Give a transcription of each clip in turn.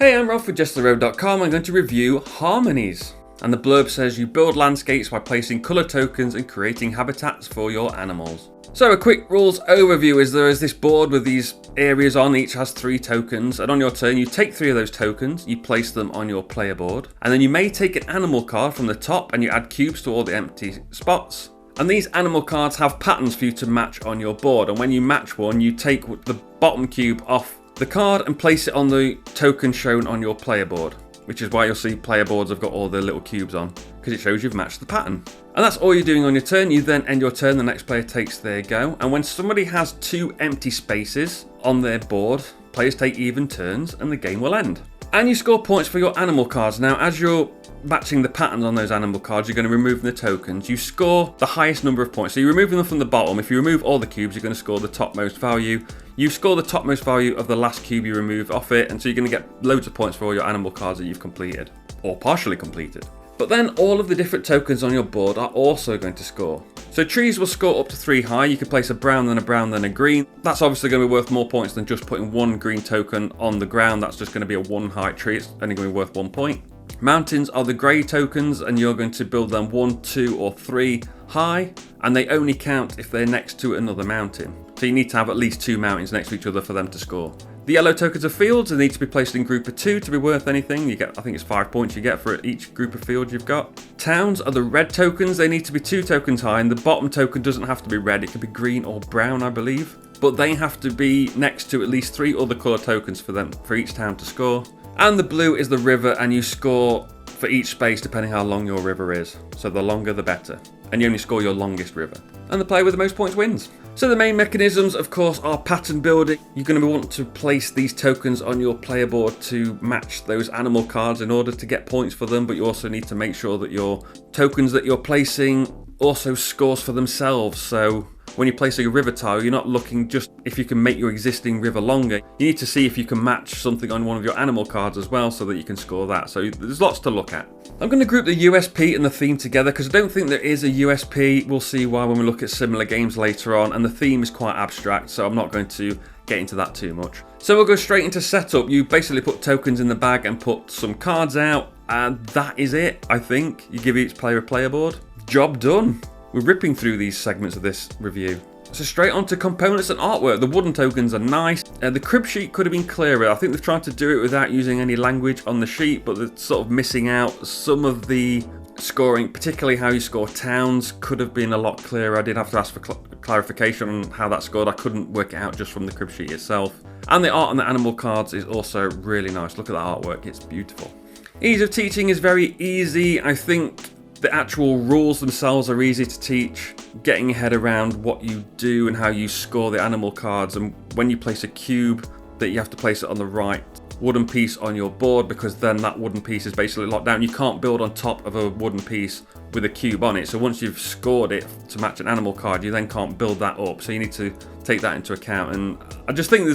Hey, I'm Rolf with JestaThaRogue.com. I'm going to review Harmonies. And the blurb says you build landscapes by placing colour tokens and creating habitats for your animals. So a quick rules overview is there is this board with these areas on, each has 3 tokens, and on your turn you take 3 of those tokens, you place them on your player board, and then you may take an animal card from the top and you add cubes to all the empty spots. And these animal cards have patterns for you to match on your board, and when you match one you take the bottom cube off the card and place it on the token shown on your player board, which is why you'll see player boards have got all the little cubes on, because it shows you've matched the pattern. And that's all you're doing on your turn. You then end your turn, the next player takes their go, and when somebody has 2 empty spaces on their board, players take even turns and the game will end. And you score points for your animal cards. Now, as you're matching the patterns on those animal cards, you're going to remove the tokens. You score the highest number of points. So you're removing them from the bottom. If you remove all the cubes, you're going to score the topmost value. You score the topmost value of the last cube you remove off it, and so you're going to get loads of points for all your animal cards that you've completed, or partially completed. But then all of the different tokens on your board are also going to score. So trees will score up to 3 high. You can place a brown, then a brown, then a green. That's obviously going to be worth more points than just putting 1 green token on the ground. That's just going to be a 1 height tree. It's only going to be worth 1 point. Mountains are the grey tokens, and you're going to build them 1, 2, or 3 high, and they only count if they're next to another mountain. So you need to have at least 2 mountains next to each other for them to score. The yellow tokens are fields, and need to be placed in group of 2 to be worth anything. You get, I think it's 5 points you get for each group of fields you've got. Towns are the red tokens. They need to be 2 tokens high, and the bottom token doesn't have to be red. It could be green or brown, I believe. But they have to be next to at least 3 other colour tokens for each town to score. And the blue is the river, and you score for each space depending how long your river is. So the longer the better. And you only score your longest river. And the player with the most points wins. So the main mechanisms, of course, are pattern building. You're going to want to place these tokens on your player board to match those animal cards in order to get points for them, but you also need to make sure that your tokens that you're placing also scores for themselves. So when you're placing a river tile, you're not looking just if you can make your existing river longer. You need to see if you can match something on one of your animal cards as well so that you can score that. So there's lots to look at. I'm going to group the USP and the theme together because I don't think there is a USP. We'll see why when we look at similar games later on, and the theme is quite abstract, so I'm not going to get into that too much. So we'll go straight into setup. You basically put tokens in the bag and put some cards out, and that is it, I think. You give each player a player board. Job done. We're ripping through these segments of this review. So straight on to components and artwork. The wooden tokens are nice. The crib sheet could have been clearer. I think they've tried to do it without using any language on the sheet, but they're sort of missing out some of the scoring, particularly how you score towns could have been a lot clearer. I did have to ask for clarification on how that scored. I couldn't work it out just from the crib sheet itself. And the art on the animal cards is also really nice. Look at that artwork, it's beautiful. Ease of teaching is very easy. I think the actual rules themselves are easy to teach, getting your head around what you do and how you score the animal cards, and when you place a cube that you have to place it on the right wooden piece on your board, because then that wooden piece is basically locked down. You can't build on top of a wooden piece with a cube on it, so once you've scored it to match an animal card, you then can't build that up, so you need to take that into account. And I just think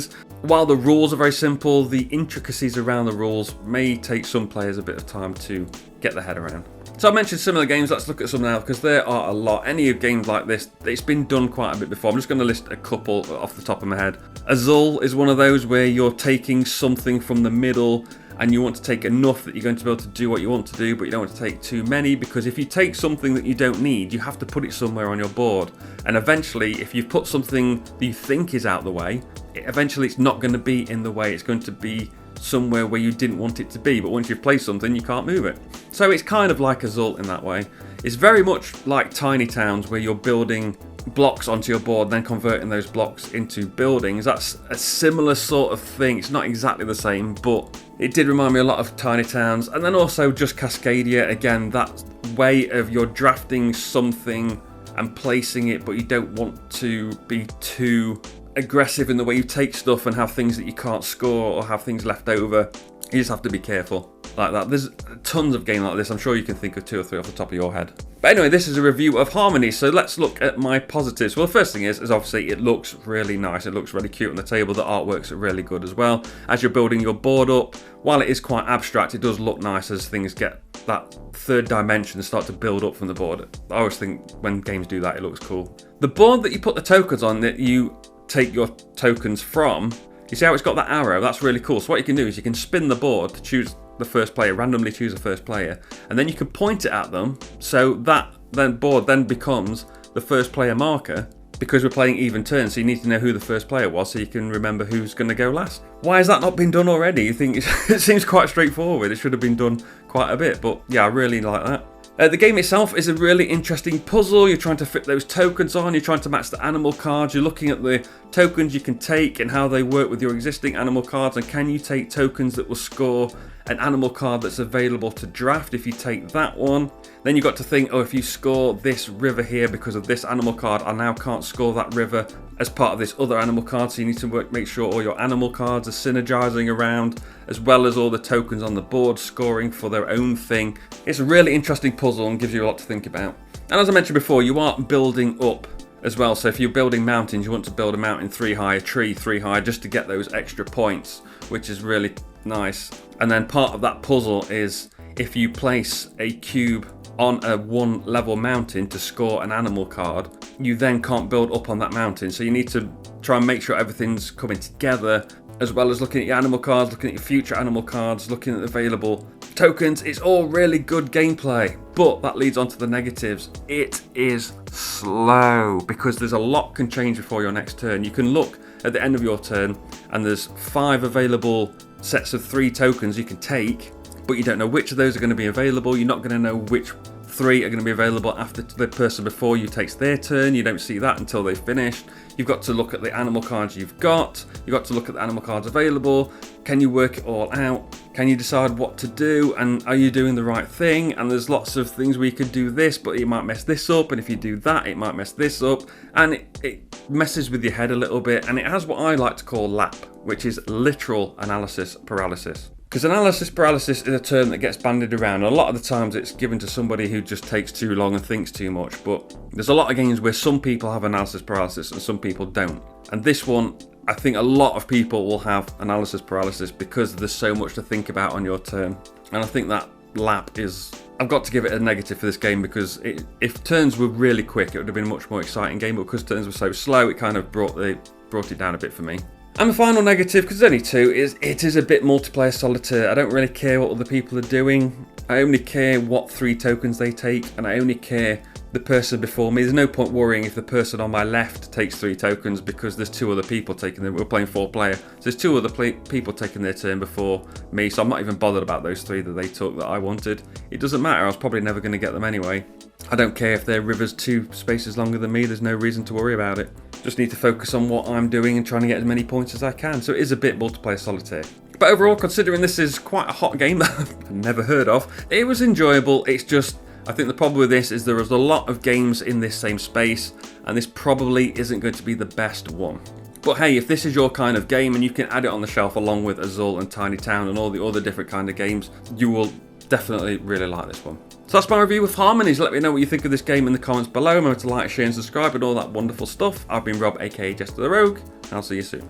while the rules are very simple, the intricacies around the rules may take some players a bit of time to get their head around. So I mentioned similar games, let's look at some now, because there are a lot. Any of games like this, it's been done quite a bit before. I'm just going to list a couple off the top of my head. Azul is one of those where you're taking something from the middle and you want to take enough that you're going to be able to do what you want to do, but you don't want to take too many, because if you take something that you don't need, you have to put it somewhere on your board. And eventually, if you've put something that you think is out of the way, eventually it's not going to be in the way. It's going to be somewhere where you didn't want it to be, but once you've placed something, you can't move it. So it's kind of like Azul in that way. It's very much like Tiny Towns, where you're building blocks onto your board, then converting those blocks into buildings. That's a similar sort of thing. It's not exactly the same, but it did remind me a lot of Tiny Towns. And then also just Cascadia, again, that way of you're drafting something and placing it, but you don't want to be too aggressive in the way you take stuff and have things that you can't score or have things left over. You just have to be careful like that. There's tons of games like this. I'm sure you can think of 2 or 3 off the top of your head. But anyway, this is a review of Harmonies, so let's look at my positives. Well, the first thing is obviously it looks really nice. It looks really cute on the table. The artworks are really good as well. As you're building your board up, while it is quite abstract, it does look nice as things get that 3rd dimension and start to build up from the board. I always think when games do that, it looks cool. The board that you put the tokens on, that you take your tokens from, You see how it's got that arrow? That's really cool. So what you can do is you can spin the board to choose the first player, randomly choose a first player, and then you can point it at them, so that board then becomes the first player marker, because we're playing even turns, so you need to know who the first player was so you can remember who's going to go last. Why has that not been done already? You think it seems quite straightforward. It should have been done quite a bit, but yeah, I really like that. The game itself is a really interesting puzzle. You're trying to fit those tokens on, you're trying to match the animal cards, you're looking at the tokens you can take and how they work with your existing animal cards, and can you take tokens that will score an animal card that's available to draft if you take that one. Then you've got to think, oh, if you score this river here because of this animal card, I now can't score that river as part of this other animal card, so you need to make sure all your animal cards are synergizing around, as well as all the tokens on the board scoring for their own thing. It's a really interesting puzzle and gives you a lot to think about. And as I mentioned before, you are building up as well, so if you're building mountains, you want to build a mountain 3 high, a tree 3 high, just to get those extra points, which is really nice. And then part of that puzzle is if you place a cube on a 1 level mountain to score an animal card, you then can't build up on that mountain. So you need to try and make sure everything's coming together, as well as looking at your animal cards, looking at your future animal cards, looking at the available tokens. It's all really good gameplay, but that leads on to the negatives. It is slow because there's a lot can change before your next turn. You can look at the end of your turn and there's 5 available sets of 3 tokens you can take, but you don't know which of those are going to be available. You're not going to know which 3 are going to be available after the person before you takes their turn. You don't see that until they've finished. You've got to look at the animal cards you've got. You've got to look at the animal cards available. Can you work it all out? Can you decide what to do? And are you doing the right thing? And there's lots of things where you could do this, but it might mess this up. And if you do that, it might mess this up. And it messes with your head a little bit. And it has what I like to call LAP, which is literal analysis paralysis. Because analysis paralysis is a term that gets bandied around. A lot of the times it's given to somebody who just takes too long and thinks too much. But there's a lot of games where some people have analysis paralysis and some people don't. And this one, I think a lot of people will have analysis paralysis because there's so much to think about on your turn. And I think that lap is... I've got to give it a negative for this game because if turns were really quick, it would have been a much more exciting game. But because turns were so slow, it kind of brought it down a bit for me. And the final negative, because there's only 2, is it is a bit multiplayer solitaire. I don't really care what other people are doing. I only care what 3 tokens they take, and I only care the person before me. There's no point worrying if the person on my left takes 3 tokens because there's 2 other people taking them. We're playing 4 player. So there's 2 other people taking their turn before me, so I'm not even bothered about those 3 that they took that I wanted. It doesn't matter, I was probably never going to get them anyway. I don't care if their river's 2 spaces longer than me, there's no reason to worry about it. Just need to focus on what I'm doing and trying to get as many points as I can. So it is a bit multiplayer solitaire. But overall, considering this is quite a hot game that I've never heard of, it was enjoyable. It's just, I think the problem with this is there is a lot of games in this same space, and this probably isn't going to be the best one. But hey, if this is your kind of game and you can add it on the shelf along with Azul and Tiny Town and all the other different kind of games, you will definitely really like this one. So that's my review of Harmonies. Let me know what you think of this game in the comments below. Remember to like, share and subscribe and all that wonderful stuff. I've been Rob, aka JestaThaRogue, and I'll see you soon.